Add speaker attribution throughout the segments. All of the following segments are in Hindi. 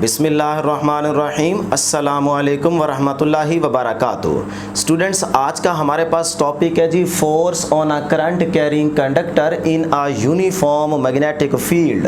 Speaker 1: बिस्मिल्लाहिर्रहमानिर्रहीम अस्सलामुअलैकुम वरहमतुल्लाहि वबरकातुहू। स्टूडेंट्स, आज का हमारे पास टॉपिक है जी force on a current carrying conductor in a uniform magnetic field.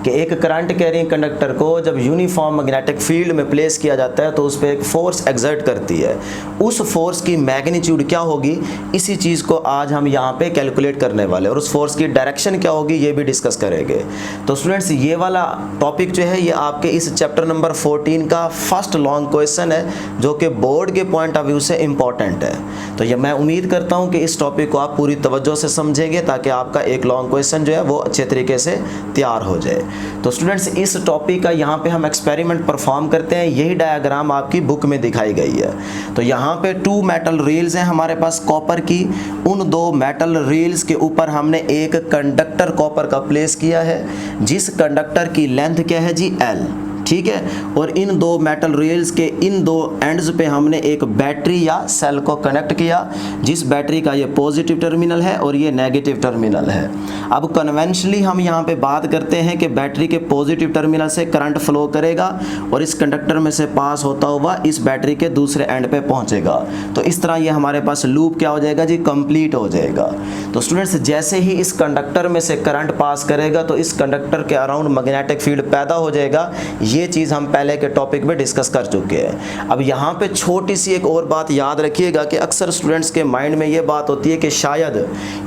Speaker 1: कि एक करंट कैरिंग कंडक्टर को जब यूनिफॉर्म मैग्नेटिक फील्ड में प्लेस किया जाता है तो उस पर एक फोर्स एक्सर्ट करती है। उस फोर्स की मैग्नीट्यूड क्या होगी, इसी चीज़ को आज हम यहाँ पे कैलकुलेट करने वाले हैं और उस फोर्स की डायरेक्शन क्या होगी ये भी डिस्कस करेंगे। तो स्टूडेंट्स, ये वाला टॉपिक जो है ये आपके इस चैप्टर नंबर 14 का फर्स्ट लॉन्ग क्वेश्चन है जो कि बोर्ड के पॉइंट ऑफ व्यू से इम्पॉर्टेंट है। तो ये मैं उम्मीद करता हूँ कि इस टॉपिक को आप पूरी तवज्जो से समझेंगे ताकि आपका एक लॉन्ग क्वेश्चन जो है वो अच्छे तरीके से तैयार हो जाए। तो स्टूडेंट्स, इस टॉपिक का यहाँ पे हम एक्सपेरिमेंट परफॉर्म करते हैं। यही डायग्राम आपकी बुक में दिखाई गई है। तो यहाँ पे 2 मेटल रील्स हैं हमारे पास कॉपर की। उन 2 मेटल रील्स के ऊपर हमने एक कंडक्टर कॉपर का प्लेस किया है जिस कंडक्टर की लेंथ क्या है जी L, ठीक है। और इन 2 मेटल रील्स के इन 2 एंड्स पे हमने एक बैटरी या सेल को कनेक्ट किया जिस बैटरी का ये पॉजिटिव टर्मिनल है और ये नेगेटिव टर्मिनल है। अब कन्वेंशनली हम यहाँ पे बात करते हैं कि बैटरी के पॉजिटिव टर्मिनल से करंट फ्लो करेगा और इस कंडक्टर में से पास होता हुआ इस बैटरी के दूसरे एंड पे पहुँचेगा। तो इस तरह ये हमारे पास लूप क्या हो जाएगा जी, कंप्लीट हो जाएगा। तो स्टूडेंट्स, जैसे ही इस कंडक्टर में से करंट पास करेगा तो इस कंडक्टर के अराउंड मैग्नेटिक फील्ड पैदा हो जाएगा। ये चीज़ हम पहले के टॉपिक में डिस्कस कर चुके हैं। अब यहाँ पे छोटी सी एक और बात याद रखिएगा कि अक्सर स्टूडेंट्स के माइंड में ये बात होती है कि शायद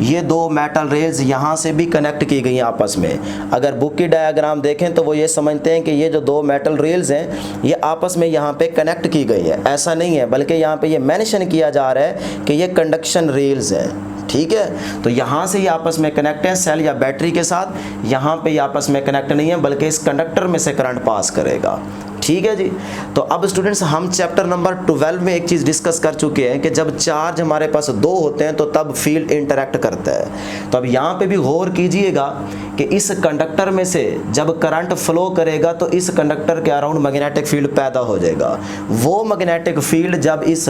Speaker 1: ये 2 मेटल रेल्स यहाँ से भी कनेक्ट की गई हैं आपस में। अगर बुक की डायग्राम देखें तो वो ये समझते हैं कि ये जो 2 मेटल रेल्स हैं ये आपस में यहाँ पे कनेक्ट की गई है। ऐसा नहीं है, बल्कि यहाँ पे ये मेंशन किया जा रहा है कि ये कंडक्शन रेल्स हैं, ठीक है। तो यहाँ से ये आपस में कनेक्ट है सेल या बैटरी के साथ। यहाँ पे ये आपस में कनेक्ट नहीं है बल्कि इस कंडक्टर में से करंट पास करेगा, ठीक है जी। तो अब स्टूडेंट्स, हम चैप्टर नंबर 12 में एक चीज़ डिस्कस कर चुके हैं कि जब चार्ज हमारे पास 2 होते हैं तो तब फील्ड इंटरैक्ट करता है। तो अब यहाँ पे भी गौर कीजिएगा कि इस कंडक्टर में से जब करंट फ्लो करेगा तो इस कंडक्टर के अराउंड मैग्नेटिक फील्ड पैदा हो जाएगा। वो मैग्नेटिक फील्ड जब इस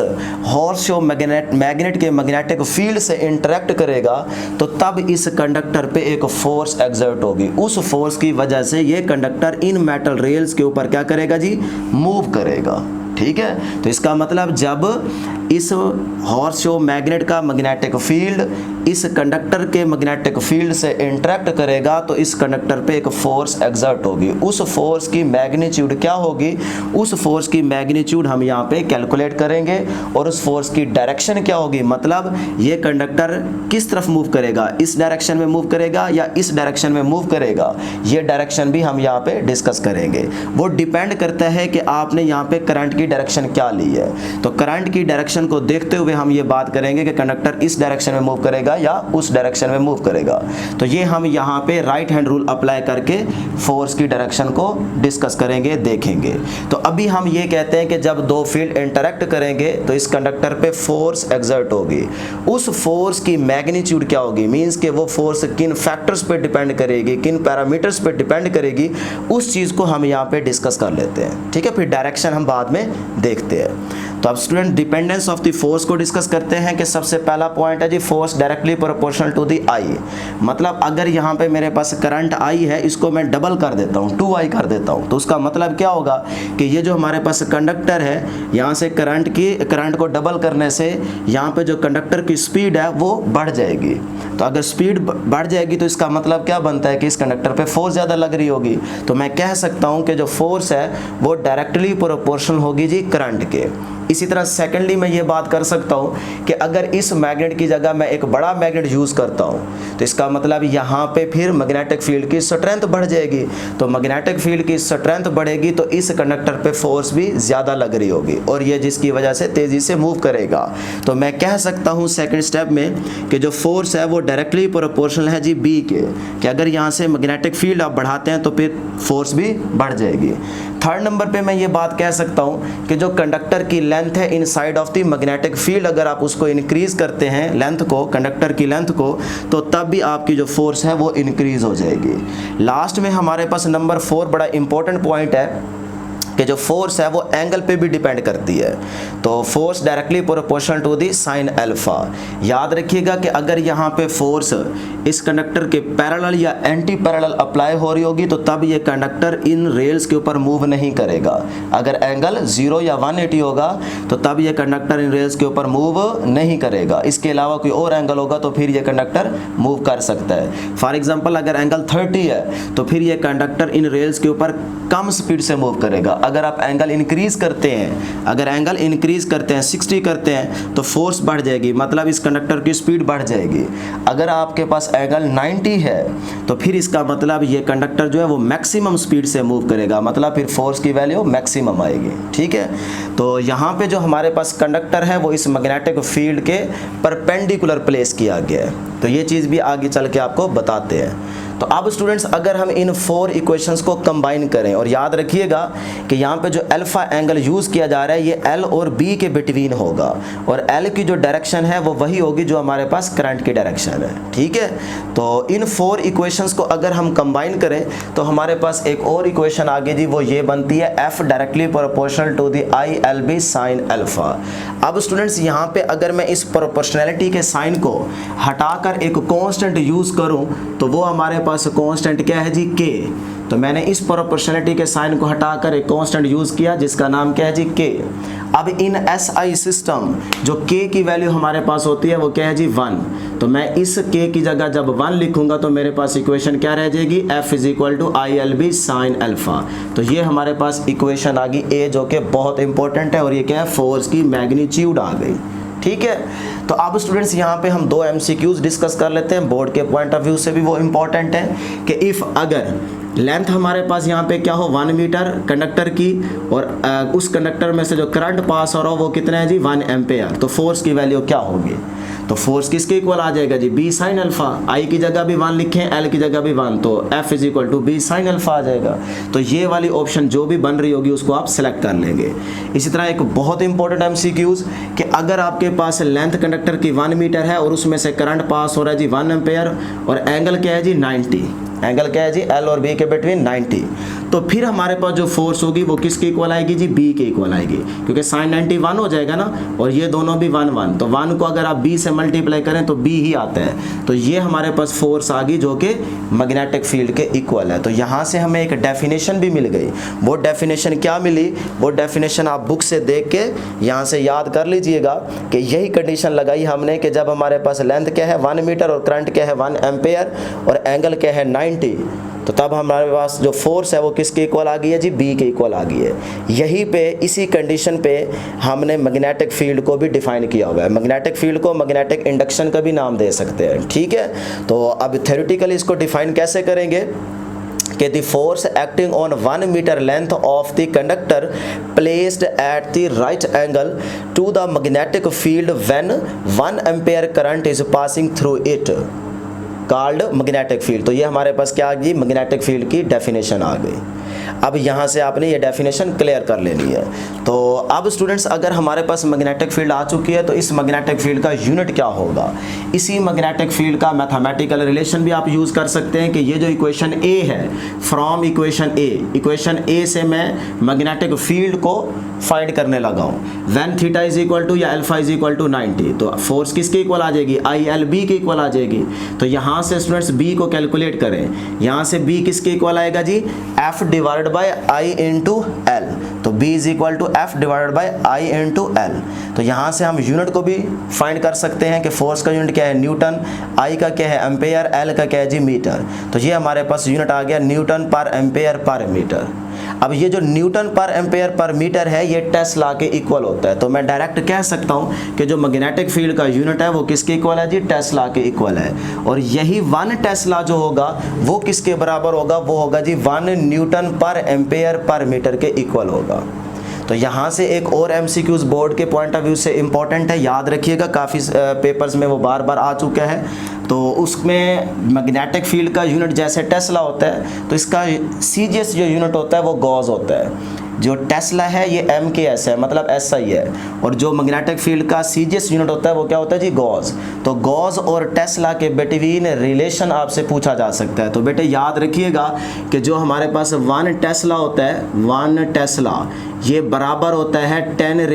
Speaker 1: हॉर्स मैग्नेट के मैग्नेटिक फील्ड से इंटरैक्ट करेगा तो तब इस कंडक्टर पे एक फोर्स एक्सर्ट होगी। उस फोर्स की वजह से ये कंडक्टर इन मेटल रेल्स के ऊपर क्या करेगा जी, मूव करेगा, ठीक है। तो इसका मतलब जब इस हॉर्स मैग्नेट का मैग्नेटिक फील्ड इस कंडक्टर के मैग्नेटिक फील्ड से इंटरैक्ट करेगा तो इस कंडक्टर पे एक फोर्स एक्सर्ट होगी। उस फोर्स की मैग्नीट्यूड क्या होगी, उस फोर्स की मैग्नीट्यूड हम यहाँ पे कैलकुलेट करेंगे और उस फोर्स की डायरेक्शन क्या होगी, मतलब ये कंडक्टर किस तरफ मूव करेगा, इस डायरेक्शन में मूव करेगा या इस डायरेक्शन में मूव करेगा, ये डायरेक्शन भी हम यहाँ पे डिस्कस करेंगे। वो डिपेंड करता है कि आपने यहाँ पे करंट की डायरेक्शन क्या ली है। तो करंट की डायरेक्शन को देखते हुए हम ये बात करेंगे कि कंडक्टर इस डायरेक्शन में मूव करेगा या उस डायरेक्शन में मूव करेगा। तो ये हम यहाँ पे राइट हैंड रूल अप्लाई करके फोर्स की डायरेक्शन को डिस्कस करेंगे, देखेंगे। तो अभी हम ये कहते हैं कि जब 2 फील्ड इंटरैक्ट करेंगे तो इस कंडक्टर पे फोर्स एक्सर्ट होगी। उस फोर्स की मैग्नीट्यूड क्या होगी, मींस कि वो फोर्स किन फैक्टर्स पे डिपेंड करेगी, किन पैरामीटर्स पे डिपेंड करेगी, उस चीज़ को हम यहाँ पे डिस्कस कर लेते हैं, ठीक है। फिर डायरेक्शन हम बाद में देखते हैं। तो अब student, dependence of the force को डिस्कस करते हैं कि सबसे पहला पॉइंट है जी force directly proportional to the I. मतलब अगर यहाँ पे मेरे पास करंट आई है, इसको मैं डबल कर देता हूँ, 2i कर देता हूँ, तो उसका मतलब क्या होगा कि ये जो हमारे पास कंडक्टर है यहाँ से करंट को डबल करने से यहाँ पे जो कंडक्टर की स्पीड है वो बढ़ जाएगी। तो अगर स्पीड बढ़ जाएगी तो इसका मतलब क्या बनता है कि इस कंडक्टर पे फोर्स ज़्यादा लग रही होगी। तो मैं कह सकता हूँ कि जो फोर्स है वो डायरेक्टली प्रोपोर्शनल होगी जी करंट के। इसी तरह सेकेंडली मैं ये बात कर सकता हूँ कि अगर इस मैग्नेट की जगह मैं एक बड़ा मैग्नेट यूज़ करता हूँ तो इसका मतलब यहाँ पे फिर मैग्नेटिक फील्ड की स्ट्रेंथ बढ़ जाएगी। तो मैग्नेटिक फील्ड की स्ट्रेंथ बढ़ेगी तो इस कंडक्टर पे फोर्स भी ज़्यादा लग रही होगी और ये जिसकी वजह से तेज़ी से मूव करेगा। तो मैं कह सकता हूँ सेकेंड स्टेप में कि जो फोर्स है वो डायरेक्टली प्रोपोर्शनल है जी बी के, कि अगर यहाँ से मैग्नेटिक फील्ड आप बढ़ाते हैं तो फिर फोर्स भी बढ़ जाएगी। थर्ड नंबर पे मैं ये बात कह सकता हूँ कि जो कंडक्टर की लेंथ है inside of the magnetic field, अगर आप उसको इंक्रीज करते हैं लेंथ को, कंडक्टर की लेंथ को, तो तब भी आपकी जो फोर्स है वो इंक्रीज हो जाएगी। लास्ट में हमारे पास नंबर 4 बड़ा इंपॉर्टेंट पॉइंट है कि जो फोर्स है वो एंगल पे भी डिपेंड करती है। तो force directly proportional to the sine alpha. याद रखिएगा कि अगर यहाँ पे फोर्स इस कंडक्टर के पैरेलल या एंटी पैरेलल अप्लाई हो रही होगी तो तब ये कंडक्टर इन रेल्स के ऊपर मूव नहीं करेगा। अगर एंगल 0 या 180 होगा तो तब ये कंडक्टर इन रेल्स के ऊपर मूव नहीं करेगा। इसके अलावा कोई और एंगल होगा तो फिर ये कंडक्टर मूव कर सकता है। फॉर एग्जांपल अगर एंगल 30 है तो फिर ये कंडक्टर इन रेल्स के ऊपर कम स्पीड से मूव करेगा। अगर आप एंगल इंक्रीज करते हैं, अगर एंगल इंक्रीज करते हैं 60 करते हैं तो फोर्स बढ़ जाएगी, मतलब इस कंडक्टर की स्पीड बढ़ जाएगी। अगर आपके पास एंगल 90 है तो फिर इसका मतलब ये कंडक्टर जो है वो मैक्सिमम स्पीड से मूव करेगा, मतलब फिर फोर्स की वैल्यू मैक्सिमम आएगी। ठीक है, तो यहाँ पे जो हमारे पास कंडक्टर है वो इस मैग्नेटिक फील्ड के परपेंडिकुलर प्लेस किया गया है। तो ये चीज़ भी आगे चल के आपको बताते हैं। तो अब स्टूडेंट्स अगर हम इन 4 इक्वेशंस को कंबाइन करें, और याद रखिएगा कि यहाँ पे जो अल्फा एंगल यूज़ किया जा रहा है ये L और B के बिटवीन होगा, और L की जो डायरेक्शन है वो वही होगी जो हमारे पास करंट की डायरेक्शन है। ठीक है, तो इन 4 इक्वेशंस को अगर हम कंबाइन करें तो हमारे पास एक और इक्वेशन आगे जी, वो ये बनती है F directly proportional to the ILB sine alpha. अब स्टूडेंट्स यहाँ पे अगर मैं इस प्रोपोर्शनैलिटी के साइन को हटाकर एक कांस्टेंट यूज़ करूँ तो वो हमारे पास कांस्टेंट क्या है जी, K। तो मैंने इस प्रोपोर्शनैलिटी के साइन को हटाकर एक कांस्टेंट यूज़ किया जिसका नाम क्या है जी, K। अब इन SI सिस्टम जो K की वैल्यू हमारे पास होती है वो क्या है जी, 1। तो मैं इस K की जगह जब 1 लिखूंगा तो मेरे पास इक्वेशन क्या रह जाएगी, F is equal to ILB sine alpha. तो ये हमारे पास इक्वेशन आ गई A, जो कि बहुत इंपॉर्टेंट है, और ये क्या है, फोर्स की मैग्नीट्यूड आ गई। ठीक है, तो अब स्टूडेंट्स यहाँ पे हम 2 MCQs डिस्कस कर लेते हैं, बोर्ड के पॉइंट ऑफ व्यू से भी वो इम्पॉर्टेंट है कि इफ़ अगर लेंथ हमारे पास यहाँ पे क्या हो 1 मीटर कंडक्टर की, और उस कंडक्टर में से जो करंट पास हो रहा हो वो कितना है जी, 1 एम्पेयर, तो फोर्स की वैल्यू क्या होगी। तो फोर्स किसके इक्वल आ जाएगा जी, B साइन अल्फा। I की जगह भी 1 लिखें, L की जगह भी 1, तो F is equal to B sine alpha आ जाएगा। तो ये वाली ऑप्शन जो भी बन रही होगी उसको आप सेलेक्ट कर लेंगे। इसी तरह एक बहुत इंपॉर्टेंट MCQs कि अगर आपके पास लेंथ कंडक्टर की 1 मीटर है और उसमें से करंट पास हो रहा है जी 1 एम्पेयर, और एंगल क्या है जी 90, एंगल क्या है जी, L और B के बिटवीन 90, तो फिर हमारे पास जो फोर्स होगी वो किसके इक्वल आएगी जी, B के इक्वल आएगी, क्योंकि साइन 90 1 हो जाएगा ना, और ये दोनों भी 1 1, तो 1 को अगर आप B से मल्टीप्लाई करें तो B ही आता है। तो ये हमारे पास फोर्स आ गई जो कि मैग्नेटिक फील्ड के इक्वल है। तो यहाँ से हमें एक डेफिनेशन भी मिल गई। वो डेफिनेशन क्या मिली, वो डेफिनेशन आप बुक से देख के यहाँ से याद कर लीजिएगा कि यही कंडीशन लगाई हमने कि जब हमारे पास लेंथ क्या है 1 मीटर और करंट क्या है 1 एम्पेयर और एंगल क्या है 90, तो तब हमारे पास जो फोर्स है वो किसके इक्वल आ गई है जी, B के इक्वल आ गई है। यहीं पे इसी कंडीशन पे हमने मैग्नेटिक फील्ड को भी डिफाइन किया हुआ है। मैग्नेटिक फील्ड को मैग्नेटिक इंडक्शन का भी नाम दे सकते हैं। ठीक है, तो अब थ्योरेटिकली इसको डिफाइन कैसे करेंगे कि the force acting on 1 meter length of the conductor placed at the right angle to the magnetic field when 1 ampere current is passing through it called magnetic field. तो ये हमारे पास क्या आ गई, मैग्नेटिक फील्ड की डेफिनेशन आ गई। अब यहाँ से आपने ये डेफिनेशन क्लियर कर लेनी है। तो अब स्टूडेंट्स अगर हमारे पास मैग्नेटिक फील्ड आ चुकी है तो इस मैग्नेटिक फील्ड का यूनिट क्या होगा, इसी मैग्नेटिक फील्ड का मैथमेटिकल रिलेशन भी आप यूज़ कर सकते हैं कि ये जो इक्वेशन ए है, फ्रॉम इक्वेशन ए से मैं मैग्नेटिक फील्ड को फाइंड करने लगा हूँ। When theta is equal to या अल्फा इज इक्वल टू 90, तो फोर्स किसके इक्वल आ जाएगी, ILB के इक्वल आ जाएगी। तो यहाँ से स्टूडेंट्स B को कैलकुलेट करें, यहाँ से B किसके इक्वल आएगा जी, F divided by I into L। तो B is equal to F divided by I into L। तो यहाँ से हम यूनिट को भी फाइंड कर सकते हैं कि फोर्स का यूनिट क्या है न्यूटन, I का क्या है एम्पेयर, L का क्या है जी मीटर। तो ये हमारे पास यूनिट आ गया न्यूटन पर एम्पेयर पर मीटर। अब ये जो न्यूटन पर एम्पेयर पर मीटर है ये टेस्ला के इक्वल होता है। तो मैं डायरेक्ट कह सकता हूँ कि जो मैग्नेटिक फील्ड का यूनिट है वो किसके इक्वल है जी, टेस्ला के इक्वल है। और यही 1 टेस्ला जो होगा वो किसके बराबर होगा, वो होगा जी 1 न्यूटन पर एम्पेयर पर मीटर के इक्वल होगा। तो यहाँ से एक और MCQs बोर्ड के पॉइंट ऑफ व्यू से इम्पॉर्टेंट है, याद रखिएगा, काफ़ी पेपर्स में वो बार बार आ चुका है। तो उसमें मैग्नेटिक फील्ड का यूनिट जैसे टेस्ला होता है तो इसका CGS जो यूनिट होता है वो गॉस होता है। जो टेस्ला है ये MKS है, मतलब SI है, और जो मैग्नेटिक फील्ड का CGS यूनिट होता है वो क्या होता है जी, गॉस। तो गॉस और टेस्ला के बिटवीन रिलेशन आपसे पूछा जा सकता है। तो बेटे याद रखिएगा कि जो हमारे पास 1 टेस्ला होता है, 1 टेस्ला ये बराबर होता है 10⁴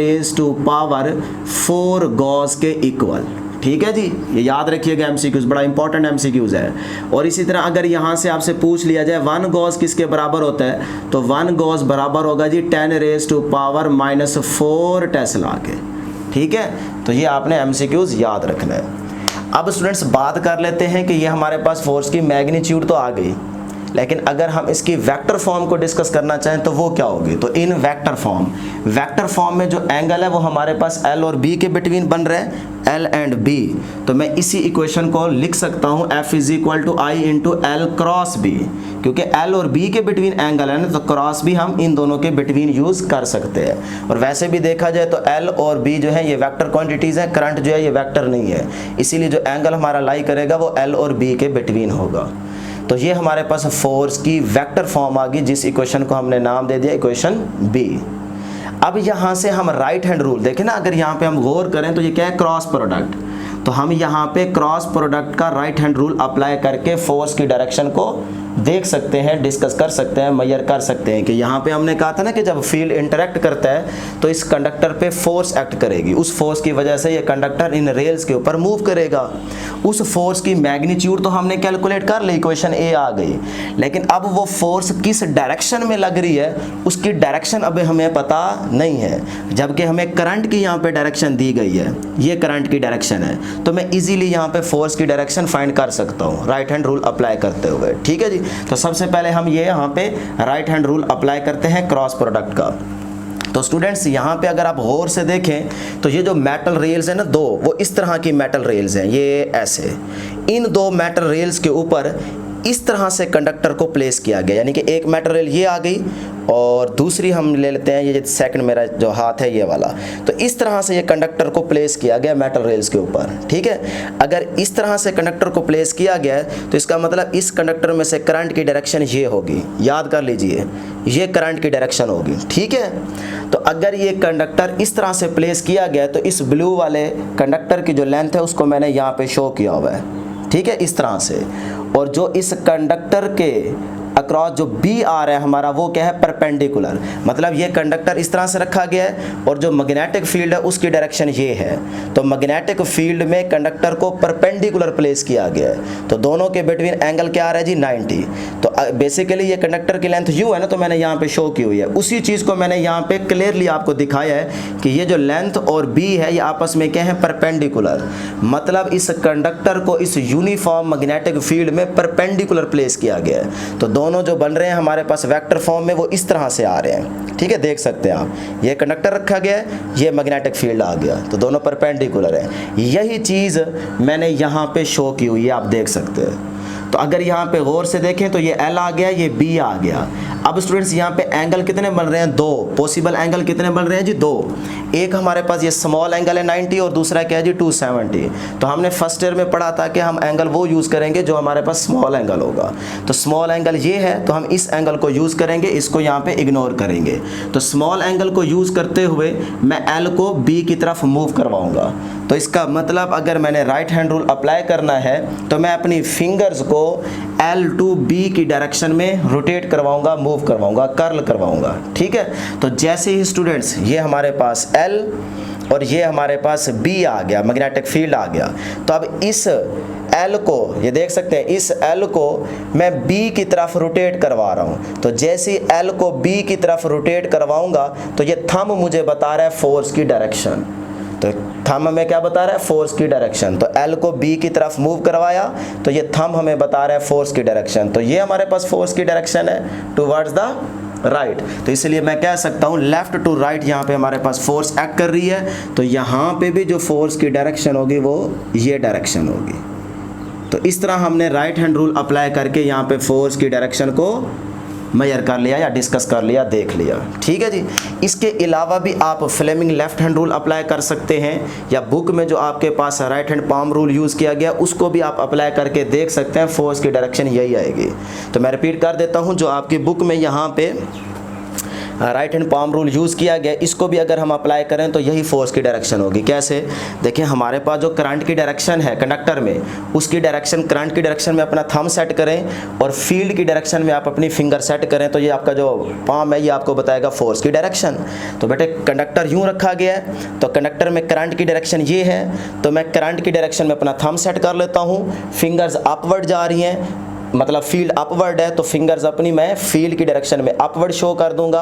Speaker 1: गॉस के इक्वल। ठीक है जी, ये याद रखिएगा, MCQs बड़ा इंपॉर्टेंट MCQs है। और इसी तरह अगर यहाँ से आपसे पूछ लिया जाए 1 गॉस किसके बराबर होता है, तो 1 गॉस बराबर होगा जी 10⁻⁻⁴ टेस्ला के। ठीक है, तो ये आपने MCQs याद रखना है। अब स्टूडेंट्स बात कर लेते हैं कि ये हमारे पास फोर्स की मैग्नीट्यूड तो आ गई, लेकिन अगर हम इसकी वेक्टर फॉर्म को डिस्कस करना चाहें तो वो क्या होगी। तो इन वेक्टर फॉर्म में जो एंगल है वो हमारे पास L और B के बिटवीन बन रहे हैं, L एंड B। तो मैं इसी इक्वेशन को लिख सकता हूँ F = I × L cross B, क्योंकि L और B के बिटवीन एंगल है ना, तो क्रॉस भी हम इन दोनों के बिटवीन यूज कर सकते हैं। और वैसे भी देखा जाए तो L और B जो है ये वेक्टर क्वांटिटीज है, करंट जो है ये वेक्टर नहीं है, इसीलिए जो एंगल हमारा लाई करेगा वो L और B के बिटवीन होगा। तो ये हमारे पास फोर्स की वेक्टर फॉर्म आ गई, जिस इक्वेशन को हमने नाम दे दिया इक्वेशन B। अब यहाँ से हम राइट हैंड रूल देखें ना, अगर यहाँ पे हम गौर करें तो ये क्या है, क्रॉस प्रोडक्ट। तो हम यहाँ पे क्रॉस प्रोडक्ट का राइट हैंड रूल अप्लाई करके फोर्स की डायरेक्शन को देख सकते हैं, डिस्कस कर सकते हैं, मेजर कर सकते हैं। कि यहाँ पे हमने कहा था ना कि जब फील्ड इंटरेक्ट करता है तो इस कंडक्टर पे फोर्स एक्ट करेगी, उस फोर्स की वजह से ये कंडक्टर इन रेल्स के ऊपर मूव करेगा। उस फोर्स की मैग्नीट्यूड तो हमने कैलकुलेट कर ली, इक्वेशन A आ गई, लेकिन अब वो फोर्स किस डायरेक्शन में लग रही है उसकी डायरेक्शन अभी हमें पता नहीं है, जबकि हमें करंट की यहाँ पे डायरेक्शन दी गई है, ये करंट की डायरेक्शन है। तो मैं इजीली यहाँ पे फोर्स की डायरेक्शन फाइंड कर सकता हूँ राइट हैंड रूल अप्लाई करते हुए। ठीक है जी, तो सबसे पहले हम ये यहाँ पे राइट हैंड रूल अप्लाई करते हैं क्रॉस प्रोडक्ट का। तो स्टूडेंट्स यहाँ पे अगर आप गौर से देखें तो ये जो मेटल रेल्स है ना, दो, वो इस तरह की मेटल रेल्स हैं, ये ऐसे, इन दो मेटल रेल्स के ऊपर इस तरह से कंडक्टर को प्लेस किया गया, यानी कि एक मेटल रेल ये आ गई और दूसरी हम ले लेते हैं ये सेकंड, मेरा जो हाथ है ये वाला। तो इस तरह से ये कंडक्टर को प्लेस किया गया मेटल रेल्स के ऊपर। ठीक है, अगर इस तरह से कंडक्टर को प्लेस किया गया है तो इसका मतलब इस कंडक्टर में से करंट की डायरेक्शन ये होगी, याद कर लीजिए, ये करंट की डायरेक्शन होगी। ठीक है, तो अगर ये कंडक्टर इस तरह से प्लेस किया गया है तो इस ब्लू वाले कंडक्टर की जो लेंथ है उसको मैंने यहाँ पे शो किया हुआ है। ठीक है, इस तरह से, और जो इस कंडक्टर के अक्रॉस जो B आ रहा है हमारा वो क्या है, परपेंडिकुलर, मतलब ये कंडक्टर इस तरह से रखा गया है और जो मैग्नेटिक फील्ड है उसकी डायरेक्शन ये है। तो मैग्नेटिक फील्ड में कंडक्टर को परपेंडिकुलर प्लेस किया गया है, तो दोनों के बिटवीन एंगल क्या आ रहा है जी, 90। तो बेसिकली ये कंडक्टर की लेंथ U है ना, तो मैंने यहाँ पे शो की हुई है, उसी चीज़ को मैंने यहाँ पे क्लियरली आपको दिखाया है कि ये जो लेंथ और B है ये आपस में क्या है, परपेंडिकुलर, मतलब इस कंडक्टर को इस यूनिफॉर्म मैग्नेटिक फील्ड में परपेंडिकुलर प्लेस किया गया है। तो दोनों जो बन रहे हैं हमारे पास वेक्टर फॉर्म में वो इस तरह से आ रहे हैं। ठीक है, देख सकते हैं आप, ये कंडक्टर रखा गया है, ये मैग्नेटिक फील्ड आ गया, तो दोनों परपेंडिकुलर है। यही चीज़ मैंने यहाँ पे शो की हुई है, आप देख सकते हैं। तो अगर यहाँ पे गौर से देखें तो ये L आ गया, ये B आ गया। अब स्टूडेंट्स यहाँ पे एंगल कितने बन रहे हैं, दो, पॉसिबल एंगल कितने बन रहे हैं जी, दो। एक हमारे पास ये स्मॉल एंगल है 90 और दूसरा क्या है जी 270। तो हमने फर्स्ट ईयर में पढ़ा था कि हम एंगल वो यूज़ करेंगे जो हमारे पास स्मॉल एंगल होगा। तो स्मॉल एंगल ये है, तो हम इस एंगल को यूज़ करेंगे, इसको यहाँ पे इग्नोर करेंगे। तो स्मॉल एंगल को यूज़ करते हुए मैं L को B की तरफ मूव करवाऊँगा। तो इसका मतलब अगर मैंने राइट हैंड रूल अप्लाई करना है तो मैं अपनी फिंगर्स को L to B की डायरेक्शन में रोटेट करवाऊंगा, मूव करवाऊंगा, कर्ल करवाऊंगा। ठीक है, तो जैसे ही स्टूडेंट्स ये हमारे पास L और ये हमारे पास B आ गया, मैग्नेटिक फील्ड आ गया, तो अब इस L को, ये देख सकते हैं, इस L को मैं B की तरफ रोटेट करवा रहा हूँ। तो जैसे ही L को B की तरफ रोटेट करवाऊंगा तो ये थंब मुझे बता रहा है फोर्स की डायरेक्शन। तो थंब हमें क्या बता रहा है, फोर्स की डायरेक्शन। तो L को B की तरफ मूव करवाया तो ये थंब हमें बता रहा है फोर्स की डायरेक्शन। तो ये हमारे पास फोर्स की डायरेक्शन है टुवर्ड्स द राइट। तो इसलिए मैं कह सकता हूँ लेफ्ट टू राइट यहाँ पे हमारे पास फोर्स एक्ट कर रही है, तो यहाँ पे भी जो फोर्स की डायरेक्शन होगी वो ये डायरेक्शन होगी। तो इस तरह हमने राइट हैंड रूल अप्लाई करके यहाँ पे फोर्स की डायरेक्शन को मेजर कर लिया या डिस्कस कर लिया, देख लिया। ठीक है जी, इसके अलावा भी आप Fleming left hand rule apply कर सकते हैं, या बुक में जो आपके पास right hand palm rule use किया गया उसको भी आप अप्लाई करके देख सकते हैं, फोर्स की डायरेक्शन यही आएगी। तो मैं रिपीट कर देता हूँ, जो आपकी बुक में यहाँ पे right hand palm rule use किया गया, इसको भी अगर हम अप्लाई करें तो यही फोर्स की डायरेक्शन होगी। कैसे? देखिए हमारे पास जो करंट की डायरेक्शन है कंडक्टर में, उसकी डायरेक्शन, करंट की डायरेक्शन में अपना थंब सेट करें और फील्ड की डायरेक्शन में आप अपनी फिंगर सेट करें, तो ये आपका जो पाम है ये आपको बताएगा फोर्स की डायरेक्शन। तो बेटे कंडक्टर यूँ रखा गया है, तो कंडक्टर में करंट की डायरेक्शन ये है, तो मैं करंट की डायरेक्शन में अपना थंब सेट कर लेता हूँ, फिंगर्स अपवर्ड जा रही हैं, मतलब फील्ड अपवर्ड है, तो फिंगर्स अपनी मैं फील्ड की डायरेक्शन में अपवर्ड शो कर दूंगा।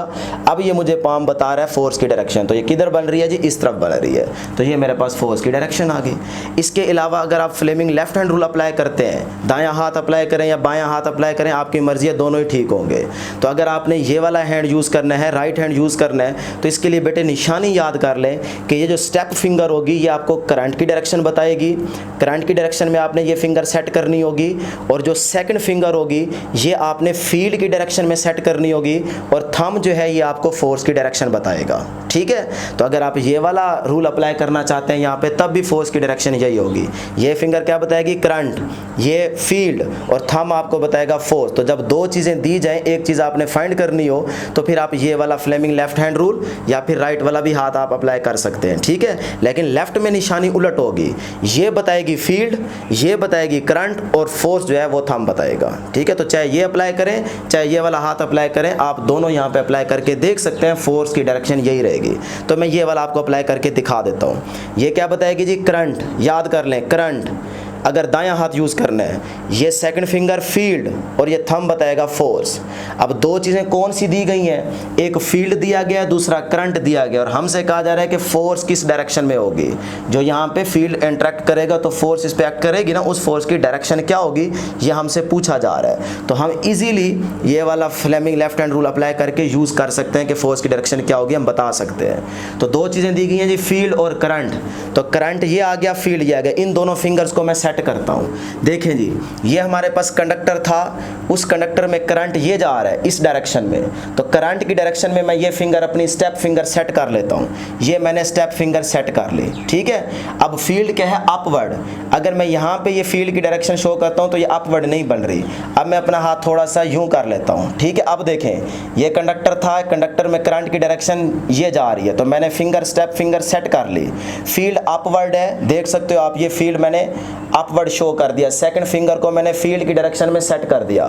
Speaker 1: अब ये मुझे पाम बता रहा है फोर्स की डायरेक्शन, तो ये किधर बन रही है जी? इस तरफ बन रही है, तो ये मेरे पास फोर्स की डायरेक्शन आ गई। इसके अलावा अगर आप Fleming left hand rule apply करते हैं, दायां हाथ अप्लाई करें या बायां हाथ अप्लाई करें, आपकी मर्जी है, दोनों ही ठीक होंगे। तो अगर आपने ये वाला हैंड यूज़ करना है, राइट हैंड यूज़ करना है, तो इसके लिए बेटे निशानी याद कर लें कि ये जो स्टेप फिंगर होगी ये आपको करंट की डायरेक्शन बताएगी, करंट की डायरेक्शन में आपने ये फिंगर सेट करनी होगी, और जो सेकंड फिंगर होगी ये आपने फील्ड की डायरेक्शन में सेट करनी होगी, और थंब जो है ये आपको फोर्स की डायरेक्शन बताएगा। ठीक है, तो अगर आप ये वाला रूल अप्लाई करना चाहते हैं यहाँ पे, तब भी फोर्स की डायरेक्शन यही होगी। ये फिंगर क्या बताएगी? करंट, ये फील्ड, और थंब आपको बताएगा फोर्स। तो जब दो चीज़ें दी जाएं, एक चीज़ आपने फाइंड करनी हो, तो फिर आप ये वाला फ्लेमिंग लेफ्ट हैंड रूल या फिर राइट वाला भी हाथ आप अप्लाई कर सकते हैं। ठीक है, लेकिन लेफ्ट में निशानी उलट होगी, ये बताएगी फील्ड, ये बताएगी करंट, और फोर्स जो है वो थंब बताएगा। ठीक है, तो चाहे ये अप्लाई करें चाहे ये वाला हाथ अप्लाई करें, आप दोनों यहाँ पे अप्लाई करके देख सकते हैं, फोर्स की डायरेक्शन यही रहेगी। तो मैं ये वाला आपको अप्लाई करके दिखा देता हूँ। ये क्या बताएगी जी? करंट। याद कर लें, करंट अगर दायां हाथ यूज़ करना है, ये सेकंड फिंगर फील्ड और ये थंब बताएगा फोर्स। अब दो चीज़ें कौन सी दी गई हैं? एक फील्ड दिया गया है, दूसरा करंट दिया गया, और हमसे कहा जा रहा है कि फोर्स किस डायरेक्शन में होगी। जो यहाँ पे फील्ड इंटरेक्ट करेगा तो फोर्स इस पर एक्ट करेगी ना, उस फोर्स की डायरेक्शन क्या होगी ये हमसे पूछा जा रहा है। तो हम इजीली ये वाला Fleming left hand rule apply करके यूज़ कर सकते हैं कि फोर्स की डायरेक्शन क्या होगी, हम बता सकते हैं। तो दो चीज़ें दी गई हैं जी, फील्ड और करंट। तो करंट ये आ गया, फील्ड ये आ गया, इन दोनों फिंगर्स को मैं सेट करता हूं। देखें जी, ये हमारे पास कंडक्टर था, उस कंडक्टर में करंट ये जा रहा है इस डायरेक्शन में, तो करंट की डायरेक्शन में मैं ये फिंगर अपनी स्टेप फिंगर सेट कर लेता हूं। ये मैंने स्टेप फिंगर सेट कर ली। ठीक है, अब फील्ड क्या है? अपवर्ड। अगर मैं यहाँ पे ये फील्ड की डायरेक्शन शो करता हूं तो ये अपवर्ड नहीं बन रही। अब मैं अपना हाथ थोड़ा सा यूं कर लेता हूं। ठीक है, अब देखें ये कंडक्टर था, कंडक्टर में करंट की डायरेक्शन ये जा रही है, तो मैंने फिंगर स्टेप फिंगर सेट कर ली, फील्ड अपवर्ड है, देख सकते हो आप, ये फील्ड मैंने अपवर्ड शो कर दिया, सेकंड फिंगर को मैंने फील्ड की डायरेक्शन में सेट कर दिया।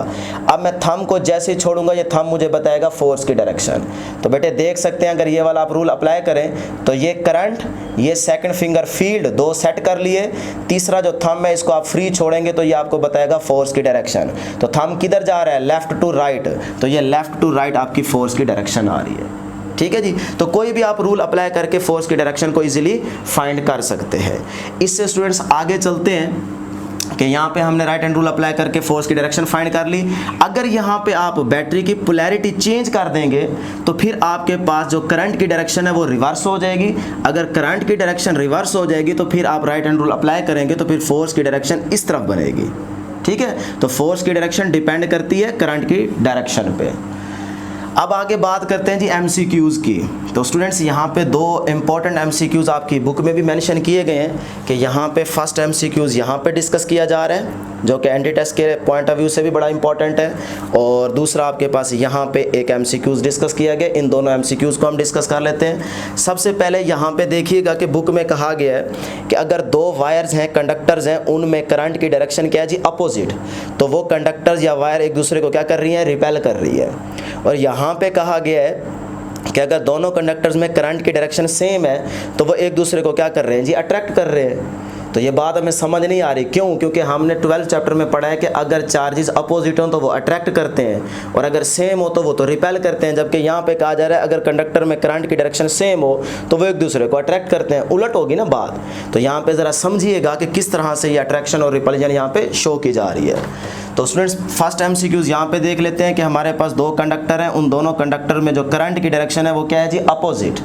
Speaker 1: अब मैं थंब को जैसे ही छोड़ूंगा ये थंब मुझे बताएगा फोर्स की डायरेक्शन। तो बेटे देख सकते हैं, अगर ये वाला आप रूल अप्लाई करें तो ये करंट, ये सेकंड फिंगर फील्ड, दो सेट कर लिए, तीसरा जो थंब है इसको आप फ्री छोड़ेंगे तो ये आपको बताएगा फोर्स की डायरेक्शन। तो थंब किधर जा रहा है? लेफ्ट टू राइट, तो ये लेफ्ट टू राइट आपकी फोर्स की डायरेक्शन आ रही है। ठीक है जी, तो कोई भी आप रूल अप्लाई करके फोर्स की डायरेक्शन को इजीली फाइंड कर सकते हैं। इससे स्टूडेंट्स आगे चलते हैं कि यहाँ पे हमने राइट हैंड रूल अप्लाई करके फोर्स की डायरेक्शन फाइंड कर ली। अगर यहाँ पे आप बैटरी की पोलैरिटी चेंज कर देंगे तो फिर आपके पास जो करंट की डायरेक्शन है वो रिवर्स हो जाएगी। अगर करंट की डायरेक्शन रिवर्स हो जाएगी तो फिर आप राइट हैंड रूल अप्लाई करेंगे तो फिर फोर्स की डायरेक्शन इस तरफ बनेगी। ठीक है, तो फोर्स की डायरेक्शन डिपेंड करती है करंट की डायरेक्शन पे। अब आगे बात करते हैं जी एमसीक्यूज़ की। तो स्टूडेंट्स यहाँ पे दो इम्पॉर्टेंट एमसीक्यूज़ आपकी बुक में भी मेंशन किए गए हैं कि यहाँ पे फर्स्ट एमसीक्यूज़ यहाँ पे डिस्कस किया जा रहा है, जो कि एंटी टेस्ट के पॉइंट ऑफ व्यू से भी बड़ा इंपॉर्टेंट है, और दूसरा आपके पास यहाँ पे एक एमसीक्यूज़ डिस्कस किया गया। इन दोनों एमसीक्यूज़ को हम डिस्कस कर लेते हैं। सबसे पहले यहाँ पे देखिएगा कि बुक में कहा गया है कि अगर दो वायर्स हैं, कंडक्टर्स हैं, उनमें करंट की डायरेक्शन क्या है जी? अपोजिट, तो वो कंडक्टर्स या वायर एक दूसरे को क्या कर रही हैं? रिपेल कर रही है। और यहाँ पे कहा गया है कि अगर दोनों कंडक्टर्स में करंट की डायरेक्शन सेम है तो वो एक दूसरे को क्या कर रहे हैं जी? अट्रैक्ट कर रहे हैं। तो ये बात हमें समझ नहीं आ रही, क्यों? क्योंकि हमने 12th चैप्टर में पढ़ा है कि अगर चार्जेस अपोजिट हों तो वो अट्रैक्ट करते हैं, और अगर सेम हो तो वो तो रिपेल करते हैं। जबकि यहाँ पे कहा जा रहा है अगर कंडक्टर में करंट की डायरेक्शन सेम हो तो वो एक दूसरे को अट्रैक्ट करते हैं। उलट होगी ना बात। तो यहाँ पे ज़रा समझिएगा कि किस तरह से ये अट्रैक्शन और रिपल्जन यहाँ पे शो की जा रही है। तो स्टूडेंट्स फर्स्ट एमसीक्यूज़ यहाँ पे देख लेते हैं कि हमारे पास दो कंडक्टर हैं, उन दोनों कंडक्टर में जो करंट की डायरेक्शन है वो क्या है जी? अपोजिट।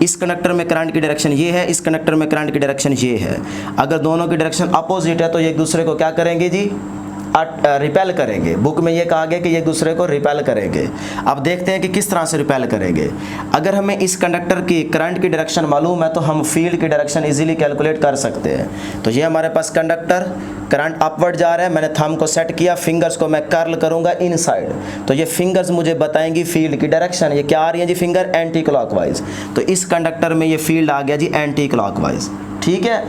Speaker 1: इस कंडक्टर में करंट की डायरेक्शन ये है, इस कंडक्टर में करंट की डायरेक्शन ये है। अगर दोनों की डायरेक्शन अपोजिट है तो ये एक दूसरे को क्या करेंगे जी? रिपेल करेंगे। बुक में ये कहा गया कि ये एक दूसरे को रिपेल करेंगे। अब देखते हैं कि किस तरह से रिपेल करेंगे। अगर हमें इस कंडक्टर की करंट की डायरेक्शन मालूम है तो हम फील्ड की डायरेक्शन इजीली कैलकुलेट कर सकते हैं। तो ये हमारे पास कंडक्टर, करंट अपवर्ड जा रहा है, मैंने थंब को सेट किया, फिंगर्स को मैं कर्ल करूंगा इनसाइड, तो ये फिंगर्स मुझे बताएंगी फील्ड की डायरेक्शन। ये क्या आ रही है जी फिंगर, एंटी क्लॉकवाइज। तो इस कंडक्टर में ये फील्ड आ गया जी एंटी क्लॉकवाइज, ठीक है।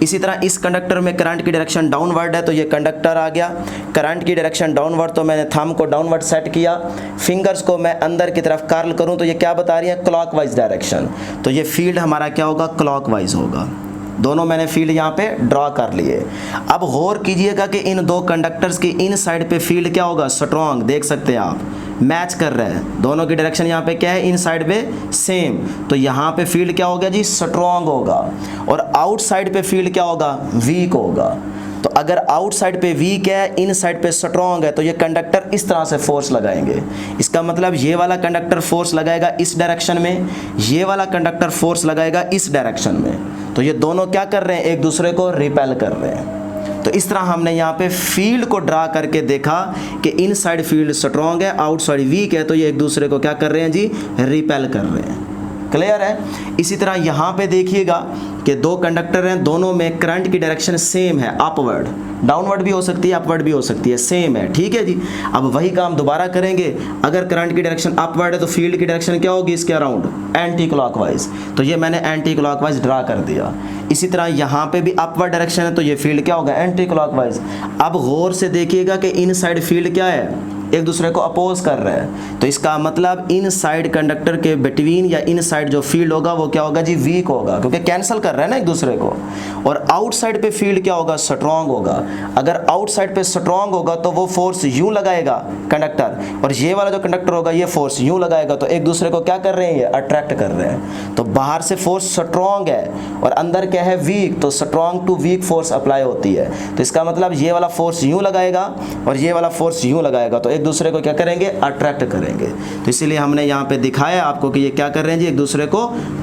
Speaker 1: इसी तरह इस कंडक्टर में करंट की डायरेक्शन डाउनवर्ड है, तो ये कंडक्टर आ गया, करंट की डायरेक्शन डाउनवर्ड, तो मैंने थंब को डाउनवर्ड सेट किया, फिंगर्स को मैं अंदर की तरफ कर्ल करूं तो ये क्या बता रही है, क्लॉकवाइज डायरेक्शन। तो ये फील्ड हमारा क्या होगा, क्लॉकवाइज होगा। दोनों मैंने फील्ड यहाँ पे ड्रॉ कर लिए। अब गौर कीजिएगा कि इन दो कंडक्टर्स की इन साइड पे फील्ड क्या होगा, स्ट्रॉन्ग, देख सकते हैं आप, मैच कर रहे हैं, दोनों की डायरेक्शन यहाँ पे क्या है, इन साइड पे सेम, तो यहाँ पे फील्ड क्या हो गया जी, स्ट्रॉन्ग होगा। और आउट साइड पे फील्ड क्या होगा, वीक होगा। तो अगर आउट साइड पे वीक है, इन साइड पे स्ट्रॉन्ग है, तो ये कंडक्टर इस तरह से फोर्स लगाएंगे। इसका मतलब ये वाला कंडक्टर फोर्स लगाएगा इस डायरेक्शन में, ये वाला कंडक्टर फोर्स लगाएगा इस डायरेक्शन में। तो ये दोनों क्या कर रहे हैं, एक दूसरे को रिपेल कर रहे हैं। तो इस तरह हमने यहाँ पे फील्ड को ड्रा करके देखा कि इन साइड फील्ड स्ट्रॉन्ग है, आउट साइड वीक है, तो ये एक दूसरे को क्या कर रहे हैं जी, रिपेल कर रहे हैं। क्लियर है। इसी तरह यहाँ पे देखिएगा कि दो कंडक्टर हैं, दोनों में करंट की डायरेक्शन सेम है, अपवर्ड, डाउनवर्ड भी हो सकती है, अपवर्ड भी हो सकती है, सेम है, ठीक है जी। अब वही काम दोबारा करेंगे। अगर करंट की डायरेक्शन अपवर्ड है तो फील्ड की डायरेक्शन क्या होगी इसके अराउंड, एंटी क्लॉकवाइज। तो ये मैंने एंटी क्लॉकवाइज ड्रा कर दिया। इसी तरह यहाँ पे भी अपवर्ड डायरेक्शन है, तो ये फील्ड क्या होगा, एंटी क्लॉकवाइज। अब गौर से देखिएगा कि इन साइड फील्ड क्या है, एक दूसरे को अपोज कर रहे हैं, तो इसका मतलब इन साइड कंडक्टर के बिटवीन या इन साइड जो फील्ड होगा वो क्या होगा जी, वीक होगा, क्योंकि कैंसिल कर रहे हैं ना एक दूसरे को। और आउट साइड पे फील्ड क्या होगा, स्ट्रॉन्ग होगा। अगर आउट साइड पे स्ट्रॉन्ग होगा तो वो फोर्स यूं लगाएगा कंडक्टर, और ये वाला जो कंडक्टर होगा ये फोर्स यूं लगाएगा, तो एक दूसरे को क्या कर रहे हैं, ये अट्रैक्ट कर रहे हैं। तो बाहर से फोर्स स्ट्रॉन्ग है और अंदर क्या है, वीक, तो strong to weak force apply होती है। तो इसका मतलब ये वाला फोर्स यूं लगाएगा और ये वाला फोर्स यूं लगाएगा, तो एक दूसरे को क्या करेंगे, अट्रैक्ट करेंगे। तो इसीलिए हमने यहाँ पे दिखाया आपको कि ये क्या कर रहे हैं जी, एक दूसरे को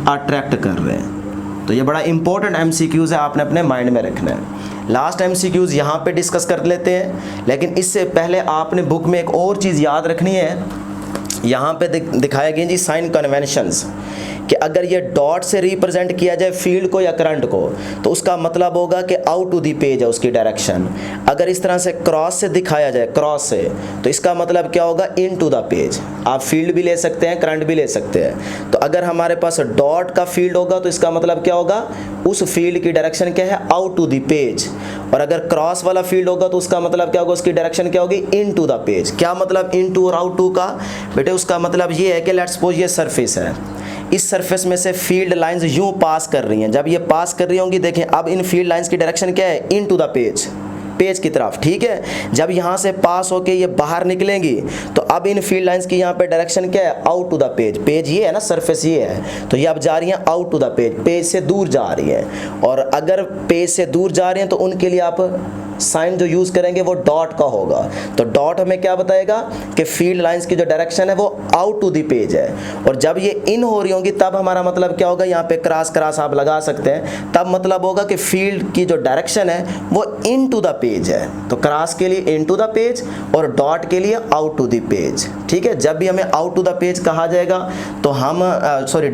Speaker 1: अट्रैक्ट कर रहे हैं। तो ये बड़ा इंपॉर्टेंट एमसीक्यूज है, आपने अपने माइंड में रखना है। लास्ट एमसीक्यूज यहाँ पे डिस्कस कर लेते हैं, लेकिन इससे पहले आपने बुक में एक और चीज़ याद रखनी है। यहाँ पे दिखाया गया जी साइन कन्वेंशंस, कि अगर ये डॉट से रिप्रेजेंट किया जाए फील्ड को या करंट को, तो उसका मतलब होगा कि आउट टू दी पेज है उसकी डायरेक्शन। अगर इस तरह से क्रॉस से दिखाया जाए, क्रॉस से, तो इसका मतलब क्या होगा, इन टू द पेज। आप फील्ड भी ले सकते हैं, करंट भी ले सकते हैं। तो अगर हमारे पास डॉट का फील्ड होगा तो इसका मतलब क्या होगा, उस फील्ड की डायरेक्शन क्या है, आउट टू द पेज। और अगर क्रॉस वाला फील्ड होगा तो उसका मतलब क्या होगा, उसकी डायरेक्शन क्या होगी, इन टू द पेज। क्या मतलब इन टू और आउट टू का, बेटे उसका मतलब ये है कि लेट्स सपोज ये सरफेस है, इस सरफेस में से फील्ड लाइंस यूं पास कर रही हैं। जब ये पास कर रही होंगी, देखें अब इन फील्ड लाइंस की डायरेक्शन क्या है, इन टू द पेज, पेज की तरफ, ठीक है। जब यहाँ से पास होके ये बाहर निकलेंगी तो अब इन फील्ड लाइंस की यहाँ पे डायरेक्शन क्या है, out to the page. Page ये है ना, सरफेस ये है, तो ये अब जा रही हैं out to the page, page से दूर जा रही हैं। और अगर पेज से दूर जा रही हैं तो उनके लिए आप साइन जो यूज़ करेंगे वो डॉट का होगा। तो डॉट हमें क्या बताएगा कि फील्ड लाइंस की जो डायरेक्शन है वो आउट टू द पेज है। और जब ये इन हो रही होंगी तब हमारा मतलब क्या होगा, यहाँ पे क्रॉस क्रॉस आप लगा सकते हैं, तब मतलब होगा कि फील्ड की जो डायरेक्शन है वो इन टू द पेज है। तो क्रॉस के लिए इन टू द पेज और डॉट के लिए आउट टू द पेज, ठीक है। जब भी हमें आउट टू द पेज कहा जाएगा तो हम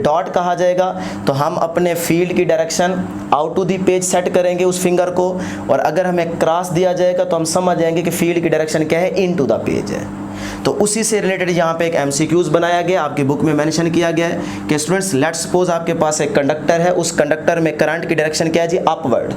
Speaker 1: डॉट कहा जाएगा तो हम अपने फील्ड की direction out to the page set करेंगे उस फिंगर को, और अगर हमें क्रॉस दिया जाएगा तो हम समझ जाएंगे कि फील्ड की डायरेक्शन क्या है, इन टू द पेज है। तो उसी से रिलेटेड यहाँ पे एक एमसीक्यूज बनाया गया, आपकी बुक में मेंशन किया गया है कि स्टूडेंट्स लेट्स सपोज आपके पास एक कंडक्टर है, उस कंडक्टर में करंट की डायरेक्शन क्या है जी, अपवर्ड,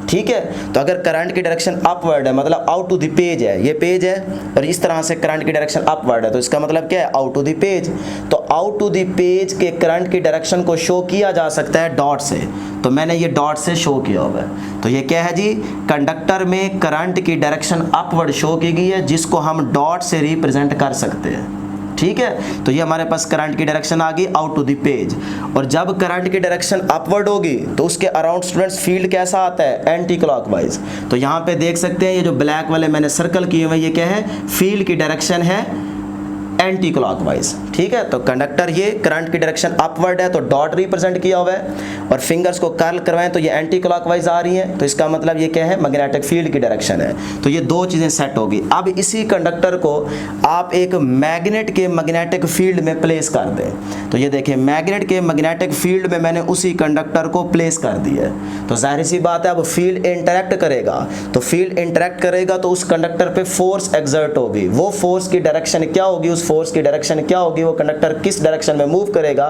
Speaker 1: ठीक है। तो अगर करंट की डायरेक्शन अपवर्ड है मतलब आउट टू द पेज है, ये पेज है और इस तरह से करंट की डायरेक्शन अपवर्ड है, तो इसका मतलब क्या है, आउट टू द पेज। तो आउट टू द पेज के करंट की डायरेक्शन को शो किया जा सकता है डॉट से, तो मैंने ये डॉट से शो किया हुआ है। तो ये क्या है जी, कंडक्टर में करंट की डायरेक्शन अपवर्ड शो की गई है, जिसको हम डॉट से रिप्रेजेंट कर सकते हैं, ठीक है। तो ये हमारे पास करंट की डायरेक्शन आ गई आउट टू द पेज। और जब करंट की डायरेक्शन अपवर्ड होगी तो उसके अराउंड स्टूडेंट्स फील्ड कैसा आता है, एंटी क्लॉकवाइज। तो यहाँ पे देख सकते हैं ये जो ब्लैक वाले मैंने सर्कल किए हुए ये क्या है, फील्ड की डायरेक्शन है एंटी क्लॉकवाइज। ठीक है, तो कंडक्टर ये करंट की डायरेक्शन अपवर्ड है तो डॉट रिप्रेजेंट किया हुआ है, और फिंगर्स को कर्ल करवाएं तो ये एंटी क्लॉकवाइज आ रही है, तो इसका मतलब ये क्या है, मैग्नेटिक फील्ड की डायरेक्शन है। तो ये दो चीज़ें सेट होगी। अब इसी कंडक्टर को आप एक मैग्नेट के मैग्नेटिक फील्ड में प्लेस कर दें, तो ये देखिए मैग्नेट के मैग्नेटिक फील्ड में मैंने उसी कंडक्टर को प्लेस कर दिया है। तो जाहिर सी बात है अब फील्ड इंटरैक्ट करेगा, तो फील्ड इंटरैक्ट करेगा तो उस कंडक्टर पे फोर्स एक्सर्ट होगी। वो फोर्स की डायरेक्शन क्या होगी, उस फोर्स की डायरेक्शन क्या होगी, वो कंडक्टर किस डायरेक्शन में मूव करेगा,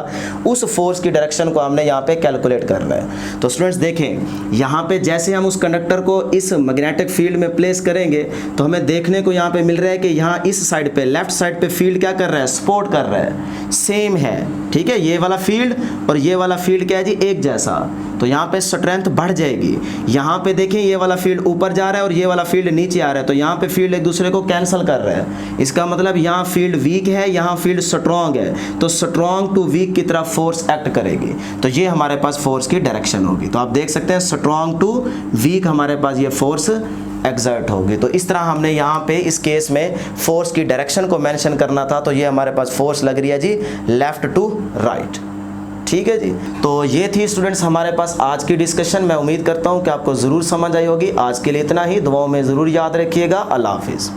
Speaker 1: उस फोर्स की डायरेक्शन को हमने यहाँ पे कैलकुलेट करना है। तो स्टूडेंट्स देखें, यहाँ पे जैसे हम उस कंडक्टर को इस मैग्नेटिक फील्ड में प्लेस करेंगे तो हमें देखने को यहाँ पे मिल रहा है कि यहाँ इस साइड पे, लेफ्ट साइड पे फील्ड क्या कर रहा है, सपोर्ट कर रहा है, सेम है। ठीक है, ये वाला फील्ड और ये वाला फील्ड क्या है जी, एक जैसा, तो यहाँ पे स्ट्रेंथ बढ़ जाएगी। यहाँ पे देखें ये वाला फील्ड ऊपर जा रहा है और ये वाला फील्ड नीचे आ रहा है, तो यहाँ पे फील्ड एक दूसरे को कैंसिल कर रहा है। इसका मतलब यहाँ फील्ड वीक है, यहाँ फील्ड स्ट्रॉन्ग है, तो स्ट्रॉन्ग टू वीक की तरफ फोर्स एक्ट करेगी, तो ये हमारे पास फोर्स की डायरेक्शन होगी। तो आप देख सकते हैं स्ट्रॉन्ग टू वीक हमारे पास ये फोर्स एक्सर्ट होगी। तो इस तरह हमने यहाँ पे इस केस में फोर्स की डायरेक्शन को मेंशन करना था, तो ये हमारे पास फोर्स लग रही है जी लेफ्ट टू राइट। ठीक है जी, तो ये थी स्टूडेंट्स हमारे पास आज की डिस्कशन। मैं उम्मीद करता हूँ कि आपको ज़रूर समझ आई होगी। आज के लिए इतना ही, दुआओं में ज़रूर याद रखिएगा। अल्लाह हाफिज़।